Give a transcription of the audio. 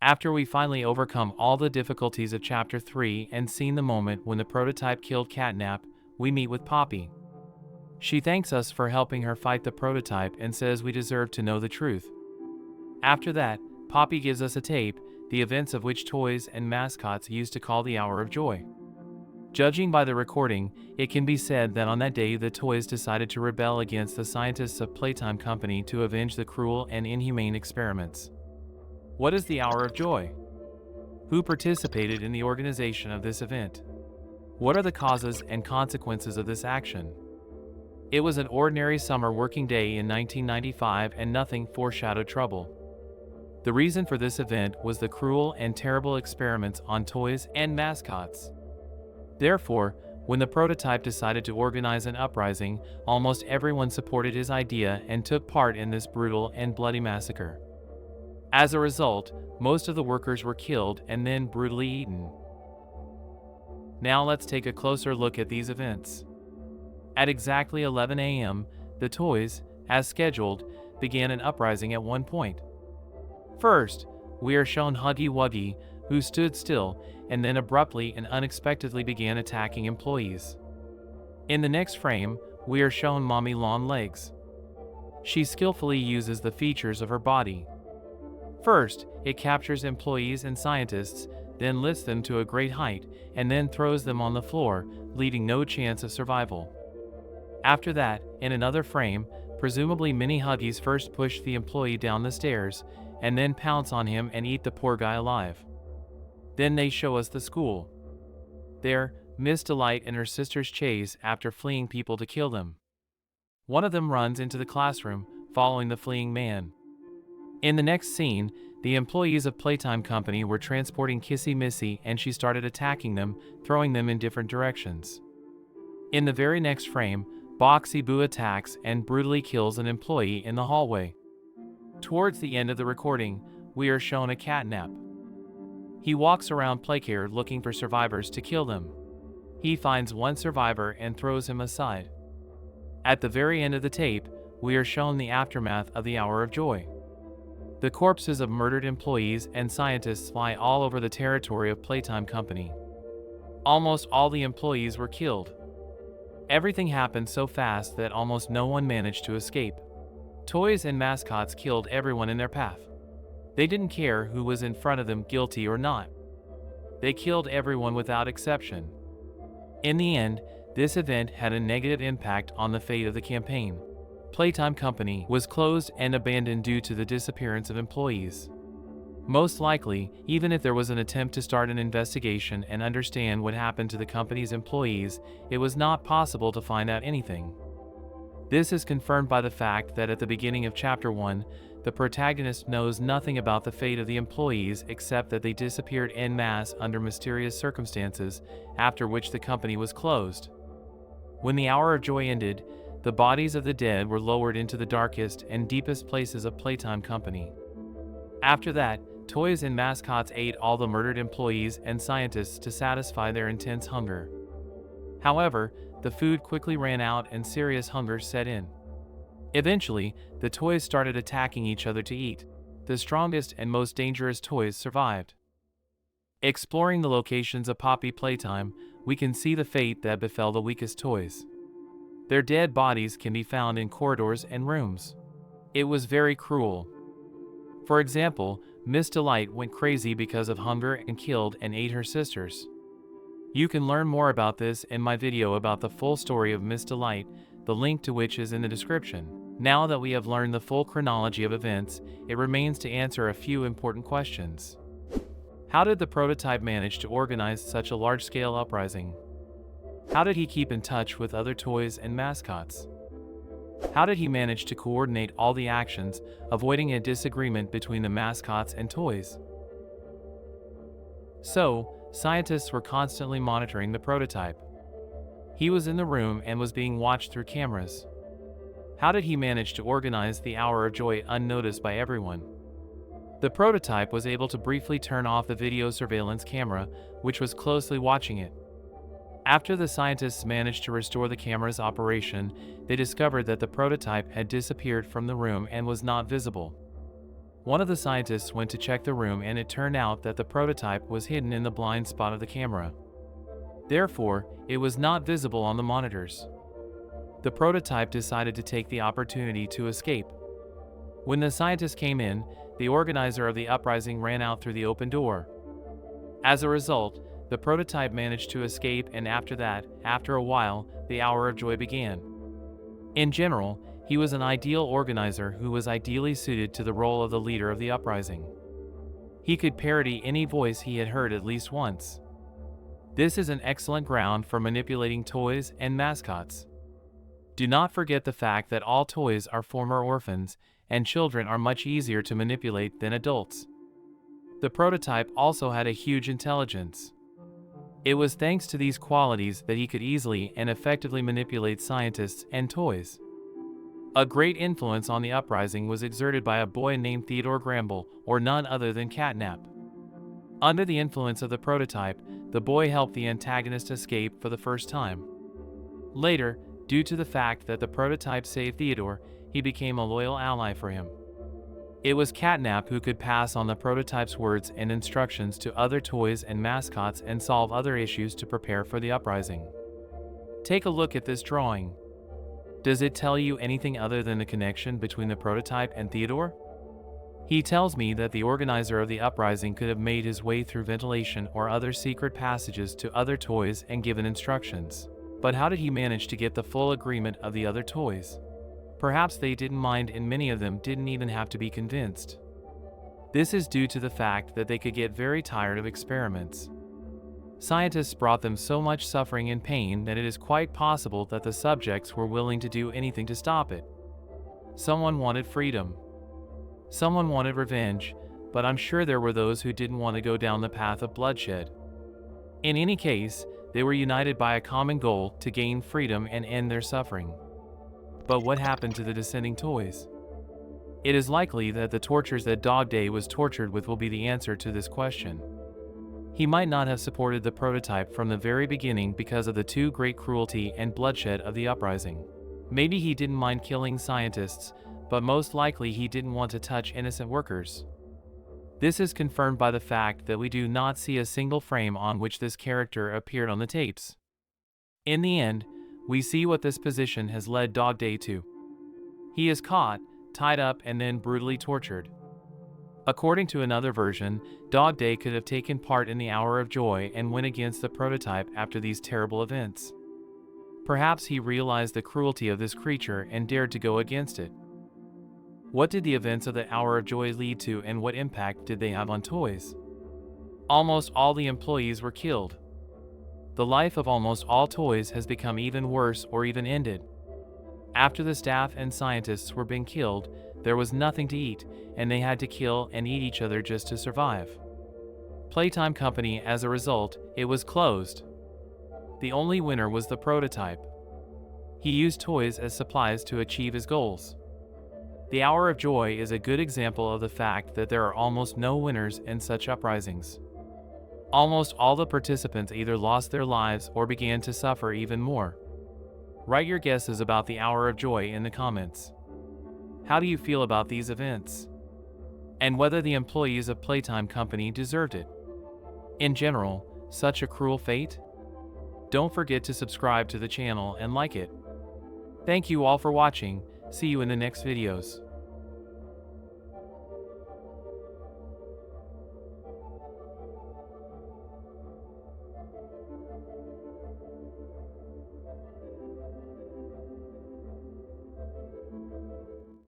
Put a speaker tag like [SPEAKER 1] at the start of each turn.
[SPEAKER 1] After we finally overcome all the difficulties of Chapter 3 and seen the moment when the prototype killed Catnap, we meet with Poppy. She thanks us for helping her fight the prototype and says we deserve to know the truth. After that, Poppy gives us a tape, the events of which toys and mascots used to call the Hour of Joy. Judging by the recording, it can be said that on that day the toys decided to rebel against the scientists of Playtime Company to avenge the cruel and inhumane experiments. What is the Hour of Joy? Who participated in the organization of this event? What are the causes and consequences of this action? It was an ordinary summer working day in 1995 and nothing foreshadowed trouble. The reason for this event was the cruel and terrible experiments on toys and mascots. Therefore, when the prototype decided to organize an uprising, almost everyone supported his idea and took part in this brutal and bloody massacre. As a result, most of the workers were killed and then brutally eaten. Now let's take a closer look at these events. At exactly 11 a.m., the toys, as scheduled, began an uprising at one point. First, we are shown Huggy Wuggy, who stood still and then abruptly and unexpectedly began attacking employees. In the next frame, we are shown Mommy Long Legs. She skillfully uses the features of her body. First, it captures employees and scientists, then lifts them to a great height, and then throws them on the floor, leaving no chance of survival. After that, in another frame, presumably Mini Huggies first push the employee down the stairs, and then pounce on him and eat the poor guy alive. Then they show us the school. There, Miss Delight and her sisters chase after fleeing people to kill them. One of them runs into the classroom, following the fleeing man. In the next scene, the employees of Playtime Company were transporting Kissy Missy and she started attacking them, throwing them in different directions. In the very next frame, Boxy Boo attacks and brutally kills an employee in the hallway. Towards the end of the recording, we are shown a Catnap. He walks around Playcare looking for survivors to kill them. He finds one survivor and throws him aside. At the very end of the tape, we are shown the aftermath of the Hour of Joy. The corpses of murdered employees and scientists fly all over the territory of Playtime Company. Almost all the employees were killed. Everything happened so fast that almost no one managed to escape. Toys and mascots killed everyone in their path. They didn't care who was in front of them, guilty or not. They killed everyone without exception. In the end, this event had a negative impact on the fate of the campaign. Playtime Company was closed and abandoned due to the disappearance of employees. Most likely, even if there was an attempt to start an investigation and understand what happened to the company's employees, it was not possible to find out anything. This is confirmed by the fact that at the beginning of Chapter 1, the protagonist knows nothing about the fate of the employees except that they disappeared en masse under mysterious circumstances, after which the company was closed. When the Hour of Joy ended, the bodies of the dead were lowered into the darkest and deepest places of Playtime Company. After that, toys and mascots ate all the murdered employees and scientists to satisfy their intense hunger. However, the food quickly ran out and serious hunger set in. Eventually, the toys started attacking each other to eat. The strongest and most dangerous toys survived. Exploring the locations of Poppy Playtime, we can see the fate that befell the weakest toys. Their dead bodies can be found in corridors and rooms. It was very cruel. For example, Miss Delight went crazy because of hunger and killed and ate her sisters. You can learn more about this in my video about the full story of Miss Delight, the link to which is in the description. Now that we have learned the full chronology of events, it remains to answer a few important questions. How did the prototype manage to organize such a large-scale uprising? How did he keep in touch with other toys and mascots? How did he manage to coordinate all the actions, avoiding a disagreement between the mascots and toys? So, scientists were constantly monitoring the prototype. He was in the room and was being watched through cameras. How did he manage to organize the Hour of Joy unnoticed by everyone? The prototype was able to briefly turn off the video surveillance camera, which was closely watching it. After the scientists managed to restore the camera's operation, they discovered that the prototype had disappeared from the room and was not visible. One of the scientists went to check the room and it turned out that the prototype was hidden in the blind spot of the camera. Therefore, it was not visible on the monitors. The prototype decided to take the opportunity to escape. When the scientist came in, the organizer of the uprising ran out through the open door. As a result, the prototype managed to escape, and after that, after a while, the hour of joy began. In general, he was an ideal organizer who was ideally suited to the role of the leader of the uprising. He could parody any voice he had heard at least once. This is an excellent ground for manipulating toys and mascots. Do not forget the fact that all toys are former orphans, and children are much easier to manipulate than adults. The prototype also had a huge intelligence. It was thanks to these qualities that he could easily and effectively manipulate scientists and toys. A great influence on the uprising was exerted by a boy named Theodore Gramble, or none other than Catnap. Under the influence of the prototype, the boy helped the antagonist escape for the first time. Later, due to the fact that the prototype saved Theodore, he became a loyal ally for him. It was Catnap who could pass on the prototype's words and instructions to other toys and mascots and solve other issues to prepare for the uprising. Take a look at this drawing. Does it tell you anything other than the connection between the prototype and Theodore? He tells me that the organizer of the uprising could have made his way through ventilation or other secret passages to other toys and given instructions. But how did he manage to get the full agreement of the other toys? Perhaps they didn't mind, and many of them didn't even have to be convinced. This is due to the fact that they could get very tired of experiments. Scientists brought them so much suffering and pain that it is quite possible that the subjects were willing to do anything to stop it. Someone wanted freedom. Someone wanted revenge, but I'm sure there were those who didn't want to go down the path of bloodshed. In any case, they were united by a common goal to gain freedom and end their suffering. But what happened to the descending toys? It is likely that the tortures that Dog Day was tortured with will be the answer to this question. He might not have supported the prototype from the very beginning because of the too great cruelty and bloodshed of the uprising. Maybe he didn't mind killing scientists, but most likely he didn't want to touch innocent workers. This is confirmed by the fact that we do not see a single frame on which this character appeared on the tapes. In the end, we see what this position has led Dog Day to. He is caught, tied up, and then brutally tortured. According to another version, Dog Day could have taken part in the Hour of Joy and went against the prototype after these terrible events. Perhaps he realized the cruelty of this creature and dared to go against it. What did the events of the Hour of Joy lead to, and what impact did they have on toys? Almost all the employees were killed. The life of almost all toys has become even worse or even ended. After the staff and scientists were being killed, there was nothing to eat, and they had to kill and eat each other just to survive. Playtime Company, as a result, it was closed. The only winner was the prototype. He used toys as supplies to achieve his goals. The Hour of Joy is a good example of the fact that there are almost no winners in such uprisings. Almost all the participants either lost their lives or began to suffer even more. Write your guesses about the Hour of Joy in the comments. How do you feel about these events? And whether the employees of Playtime Company deserved it? In general, such a cruel fate? Don't forget to subscribe to the channel and like it. Thank you all for watching. See you in the next videos.